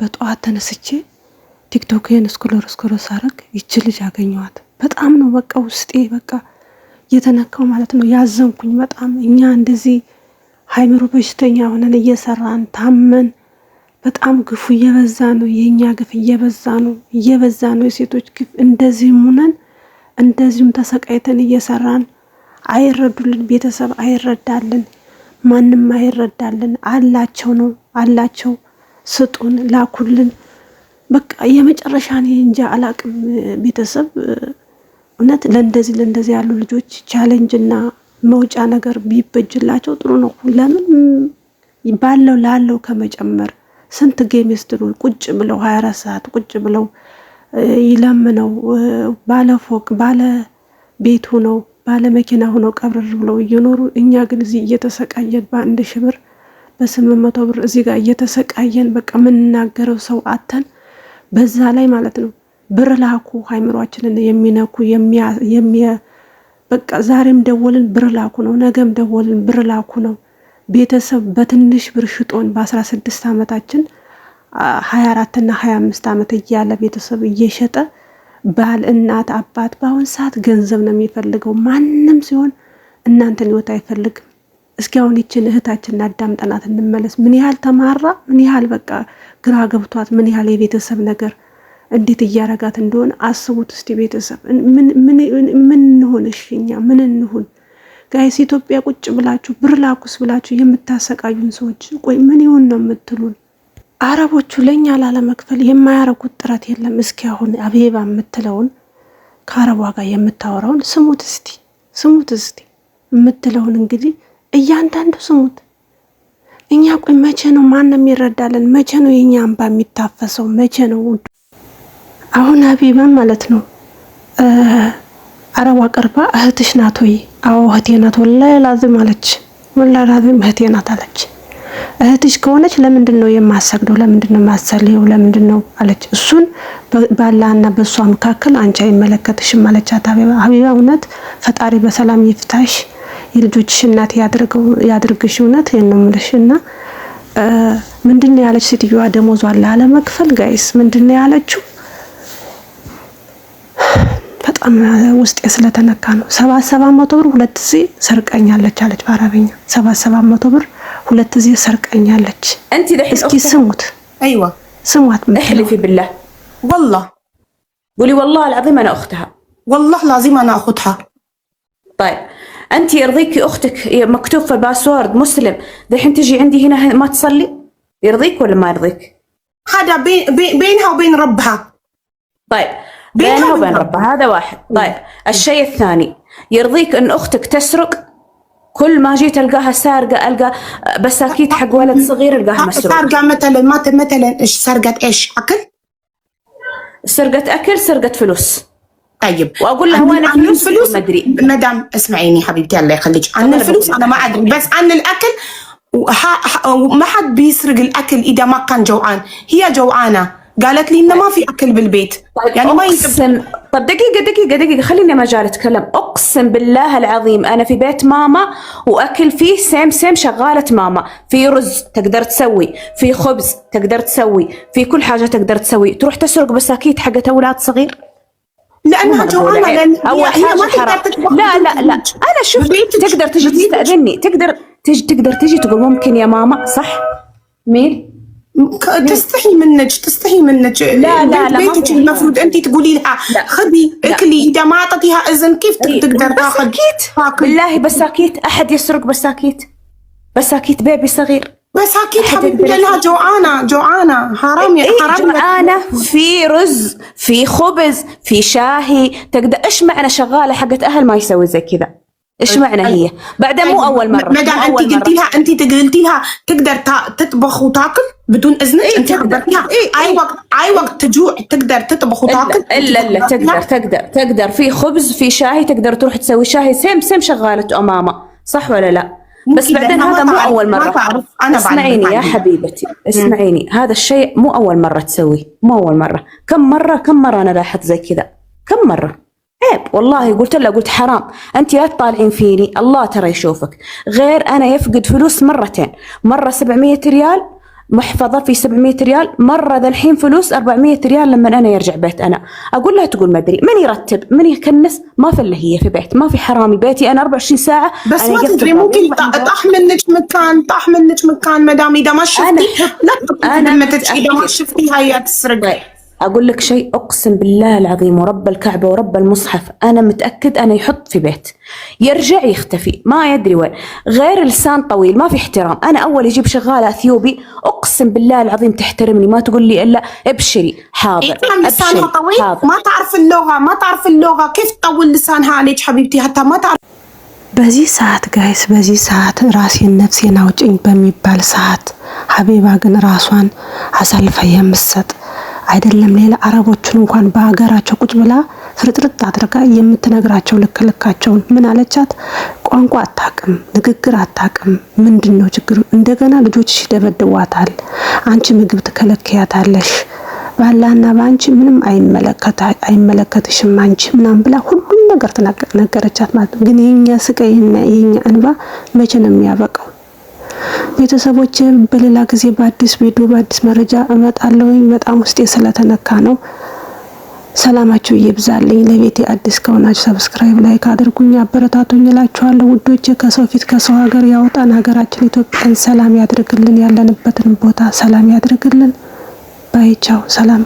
በጠዋት ተነስቼ ቲክቶክን ስክሮል ሳረግ ይች ልጅ አገኘዋት። በጣም ነው በቃ ውስጤ በቃ የተነካው ማለት ነው። ያዘንኩኝ በጣም እኛ እንደዚህ ሃይምሮ በሽተኛ ሆነን እየሰራን ታመን በጣም ግፉ እየበዛ ነው። የኛ ግፍ እየበዛ ነው የሴቶች ግፍ እንደዚህም ሆነን እንደዚሁም ተሰቃይተን እየሰራን አይረዱልን፣ ቤተሰብ አይረዳልን፣ ማንም አይረዳልን። አላቸው ስጡን ላኩልን በቃ የመጨረሻ ነው እንጂ አላቅም። ቤተሰብ እውነት ለእንደዚህ ያሉ ልጆች ቻሌንጅና መውጫ ነገር ቢበጅላቸው ጥሩ ነው። ለምን ላለው ከመጨመር ስንት ጌም ይስትሉ ቁጭ ብለው 24 ሰዓት ቁጭ ብለው ይለምነው ባለ ፎቅ ባለ ቤት ሆነው ባለ መኪና ሆነው ቀብረር ብለው እየኖሩ እኛ ግን እዚህ እየተሰቃየን በአንድ ሺህ ብር በ800 ብር እዚህ ጋር እየተሰቃየን በቃ ምንናገረው ሰው አተን በዛ ላይ ማለት ነው ብር ላኩ ሃይምሯችንን የሚነኩ በቃ ዛሬም ደወልን ብር ላኩ ነው፣ ነገም ደወልን ብር ላኩ ነው። ቤተሰብ በትንሽ ብር ሽጦን በ16 ዓመታችን 24 እና 25 ዓመት እያለ ቤተሰብ እየሸጠ ባል እናት አባት በአሁን ሰዓት ገንዘብ ነው የሚፈልገው። ማንም ሲሆን እናንተን ህይወት አይፈልግም። እስኪ አሁን ይችን እህታችንን አዳምጠናት እንመለስ። ምን ያህል ተማራ፣ ምን ያህል በቃ ግራ ገብቷት፣ ምን ያህል የቤተሰብ ነገር እንዴት እያረጋት እንደሆነ አስቡት እስቲ ቤተሰብ። ምን እንሆንሽ እኛ ምን እንሁን ጋይስ? ኢትዮጵያ ቁጭ ብላችሁ ብር ላኩስ ብላችሁ የምታሰቃዩን ሰዎች ቆይ ምን ይሁን ነው የምትሉን? አረቦቹ ለኛ ላለመክፈል የማያረጉት ጥረት የለም። እስኪ አሁን አቤባ የምትለውን ከአረቧ ጋር የምታወራውን ስሙት እስቲ የምትለውን እንግዲህ እያንዳንዱ ስሙት። እኛ ቆይ መቼ ነው ማንም ይረዳለን? መቼ ነው የኛ እንባ የሚታፈሰው? መቼ ነው? አሁን አቤባ ማለት ነው አረቧ ቀርባ እህትሽ ናት ወይ? አዎ እህቴ ናት ወላሂ ላዝም አለች። ወላሂ ላዝም እህቴ ናት አለች። እህትሽ ከሆነች ለምንድን ነው የማሰግደው? ለምንድን ነው የማሰልየው? ለምንድን ነው አለች። እሱን ባላና በሷ መካከል አንቺ አይመለከትሽም አለቻት ሀቢባ። እውነት ፈጣሪ በሰላም ይፍታሽ፣ የልጆችሽ እናት ያድርግሽ። እውነት ነው የምልሽና ምንድነው ያለች ሴትዮዋ? ደሞዟን ላለመክፈል ጋይስ ምንድነው ያለችው? በጣም ውስጥ ስለተነካ ነው። 700 ብር ሁለት ጊዜ ሰርቀኛለች አለች በአረበኛ። 700 ብር ሁለት ጊዜ ሰርቀኛለች። انت دحين እስኪ ስሙት። ايوه ስሟት። احلفي بالله والله قولي والله العظيم انا اختها والله لازم انا اخذها. طيب انت يرضيكي اختك مكتوب في الباسورد مسلم دحين تجي عندي هنا ما تصلي؟ يرضيك ولا ما يرضيك؟ هذا بينها وبين ربها. طيب بينها وبين ربها هذا واحد. طيب الشيء الثاني يرضيك ان اختك تسرق؟ كل ما جيت القاها سارقه، القى بساكيت حق ولد صغير القاها مسروق. سارقه مثلا ايش سرقت؟ ايش اكل؟ سرقت اكل، سرقت فلوس. طيب واقول لها وين الفلوس؟ ما ادري. مدام اسمعيني حبيبتي الله يخليك، عن الفلوس انا ما ادري، بس عن الاكل ما حد بيسرق الاكل اذا ما كان جوعان. هي جوعانه قالت لي انه ما في اكل بالبيت. طيب يعني ما اقسم. طب دقيقه خليني مجال اتكلم. اقسم بالله العظيم انا في بيت ماما واكل فيه سيم شغاله ماما، في رز تقدر تسوي، في خبز تقدر تسوي، في كل حاجه تقدر تسوي. تروح تسرق بساكيت حقت اولاد صغير؟ لانها جوعانه. لان اول حاجه حرام. لا انا شفت تقدر تجي تستاذني، تقدر تجي تقول ممكن يا ماما، صح؟ مين تستحي منك. لا بيتك المفروض انت تقولي لها خذي اكلي. اذا ما اعطيتيها اذن كيف تقدر تاخذ؟ بالله بساكيت احد يسرق بساكيت بيبي صغير. بساكيت حبيبتي لانها جوعانه. حرام يا حرام. جوعانه، في رز، في خبز، في شاهي. تقدر ايش معنى شغاله حقت اهل ما يسوي زي كذا؟ ايش معنى هي؟ بعدين مو اول مره. مدام انت قلتي لها تقدر تطبخ وتاكل بدون اذنك. انت خبرتيها اي وقت تجوع تقدر تطبخ وتاكل. لا تقدر في خبز، في شاهي، تقدر تروح تسوي شاهي سيم شغاله ماما، صح ولا لا؟ بس بعدين هذا مو اول مره. اسمعيني يا حبيبتي، اسمعيني، هذا الشيء مو اول مره تسويه، مو اول مره. كم مره انا لاحظت زي كذا، كم مره. عيب والله. قلت حرام، انت لا تطالعين فيني، الله ترى يشوفك. غير انا يفقد فلوس مرتين، مره 700 ريال محفظة في 700 ريال، مرة ذا الحين فلوس 400 ريال لما أنا يرجع بيت أنا. أقول لها تقول ما أدري، من يرتب من يكنس، ما في إلا هي في بيت، ما في حرامي بيتي أنا 24 ساعة. بس ما تدري ممكن طاح منك مكان مدام إذا ما شفتي لا تقولي إذا ما شفتي هي تسرق. أقول لك شيء، أقسم بالله العظيم ورب الكعبة ورب المصحف أنا متأكد أنا يحط في بيت يرجع يختفي ما يدري وين، غير لسان طويل ما في احترام. أنا أول يجيب شغالة أثيوبي أقسم بالله العظيم تحترمني، ما تقول لي إلا ابشري حاضر. لسانها طويل حاضر. ما تعرف اللغة كيف تطول لسانها عليك حبيبتي حتى ما تعرف. በዚህ ሰዓት ጋይስ በዚህ ሰዓት ራሴን ነፍሴን አውጭኝ በሚባል ሰዓት ሀቢባ ግን ራሷን አሳልፋ የምትሰጥ አይደለም። ሌላ አረቦችን እንኳን በአገራቸው ቁጭ ብላ ፍርጥርጥ አድርጋ የምትነግራቸው ልክልካቸውን ምን አለቻት? ቋንቋ አታቅም፣ ንግግር አታቅም፣ ምንድነው ችግሩ? እንደገና ልጆችሽ ይደበድቧታል፣ አንቺ ምግብ ትከለክያታለሽ፣ ባላና ባንቺ ምንም አይመለከትሽም አንቺ ምናምን ብላ ሁሉም ነገር ተናገረቻት ማለት ነው። ግን የኛ ስቃይና የኛ እንባ መቼ ነው የሚያበቃው? ቤተሰቦች በሌላ ጊዜ በአዲስ ቪዲዮ በአዲስ መረጃ እመጣለሁ። በጣም ውስጤ ስለተነካ ነው። ሰላማችሁ ይብዛልኝ። ለቤቴ አዲስ ከሆናችሁ ሰብስክራይብ ላይክ አድርጉኝ፣ አበረታቱኝ እላችኋለሁ ውዶቼ። ከሰው ፊት ከሰው ሀገር ያወጣን፣ ሀገራችን ኢትዮጵያን ሰላም ያድርግልን፣ ያለንበትን ቦታ ሰላም ያድርግልን። ባይ ቻው፣ ሰላም